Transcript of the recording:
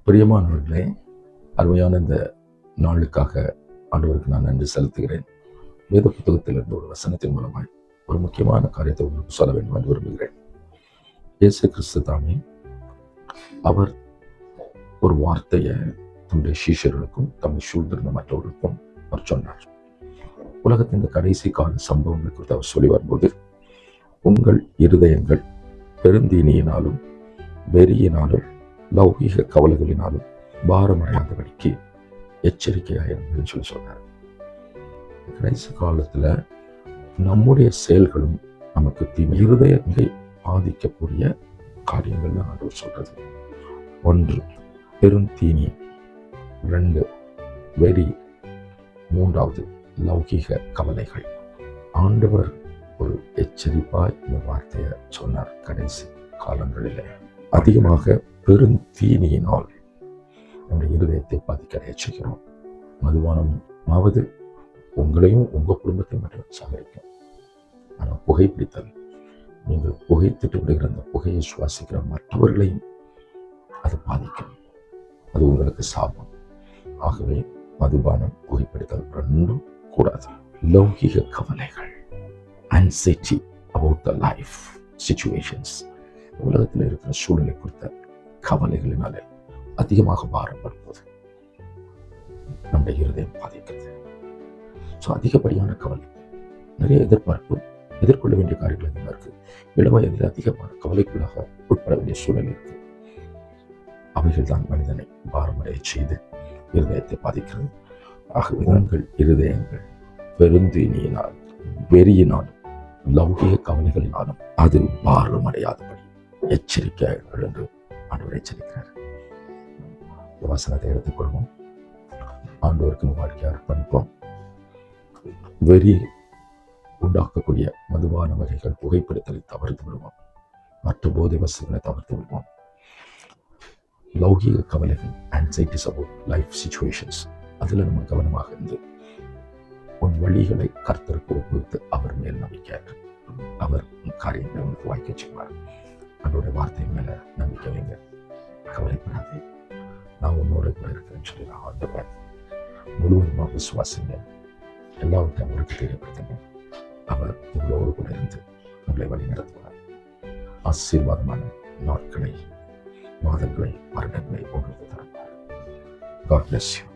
பிரியமானவர்களே, அருமையான இந்த நாளுக்காக ஆண்டவருக்கு நான் நன்றி செலுத்துகிறேன். வேத புத்தகத்திலிருந்து ஒரு வசனத்தின் மூலமாய் ஒரு முக்கியமான காரியத்தை உங்களுக்கு சொல்ல வேண்டும் என்று விரும்புகிறேன். இயேசு கிறிஸ்து தாமே அவர் ஒரு வார்த்தையை தம்முடைய சீஷர்களுக்கும் தம்மை சூழ்ந்திருந்த மற்றவர்களுக்கும் அவர் சொன்னார். உலகத்தின் இந்த கடைசி கால சம்பவங்கள் குறித்து அவர் சொல்லி வரும்போது, உங்கள் இருதயங்கள் பெருந்தீனியினாலும் வெறியினாலும் லௌகீக கவலைகளினாலும் பாரமடையாதபடிக்கு எச்சரிக்கையாக சொல்லி சொன்னார். கடைசி காலத்துல நம்முடைய செயல்களும் நமக்கு தீமை இருதயத்தை பாதிக்கக்கூடிய காரியங்கள் ஆண்டவர் சொல்றது. 1 பெருந்தீனி, 2 வெறி, 3வது லௌகீக கவலைகள். ஆண்டவர் ஒரு எச்சரிப்பாய் இந்த வார்த்தையை சொன்னார். கடைசி காலங்களிலே அதிகமாக பெருந்தீனியினால் நம்முடைய இருதயத்தை பாதிக்க எச்சரிக்கிறோம். மதுபானமாவது உங்களையும் உங்க குடும்பத்தையும் மட்டும் சாகரிக்கும். ஆனால் புகைப்பிடித்தல், நீங்கள் புகைத்திட்டு விடுகிற அந்த புகையை சுவாசிக்கிற மற்றவர்களையும் அது பாதிக்கும். அது உங்களுக்கு சாபம். ஆகவே மதுபானம், புகைப்பிடித்தல் ரெண்டும் கூடாது. லௌகிக கவலைகள், anxiety about the life situations, உலகத்தில் இருக்கிற சூழ்நிலை குறித்த கவலைகளினாலே அதிகமாக பாரப்படுவது நம்முடைய இருதயம் பாதிக்கிறது. அதிகப்படியான கவலை, நிறைய எதிர்பார்ப்பு, எதிர்கொள்ள வேண்டிய காரியங்கள் அதிகமாக இருக்கு. இளவயதில் அதிகமான கவலைக்குள்ளாக உட்பட வேண்டிய சூழல் இருக்கு. அவைகள் தான் மனிதனை பாரமடைய செய்து இருதயத்தை பாதிக்கிறது. ஆகவே உங்கள் இருதயங்கள் பெருந்தீனியினால் வெறியினாலும் லௌகிக கவலைகளினாலும் அது பாரமடையாதபடி எச்சரிக்கையாளர்கள் என்று ஆண்டவர் எச்சரிக்கிறார். வசனத்தை எடுத்துக்கொள்வோம். ஆண்டவருக்கு வாழ்க்கையை அர்ப்பணிப்போம். வெறி உண்டாக்கக்கூடிய மதுபான வகைகள், புகைப்பிடித்தலை தவிர்த்து விடுவோம். மற்ற போதை வசதிகளை தவிர்த்து விடுவோம். லௌகிக கவலைகள், anxieties about life situations, அதில் நம்ம கவனமாக இருந்து உன் வழிகளை கர்த்தருக்கு ஒப்புவித்து அவர் மேல் நம்பிக்கை, அவர் காரியங்களை உங்களுக்கு வாய்க்க செய்வார். அவருடைய வார்த்தை மேல நம்பிக்கை வைங்க. கவலைப்படாதே, நான் உன்னோட கூட இருக்கிறேன்னு சொல்லி நான் ஆண்டவர் முழுவதுமாக விசுவாசிங்க. எல்லாவற்றையும் அவருக்கு தெரியப்படுத்துங்க. அவர் உங்களோடு கூட இருந்து உங்களை வழி நடத்துவார். ஆசீர்வாதமான நாட்களை, மாதங்களை, வருடங்களை உங்களுக்கு தருவார். God bless you.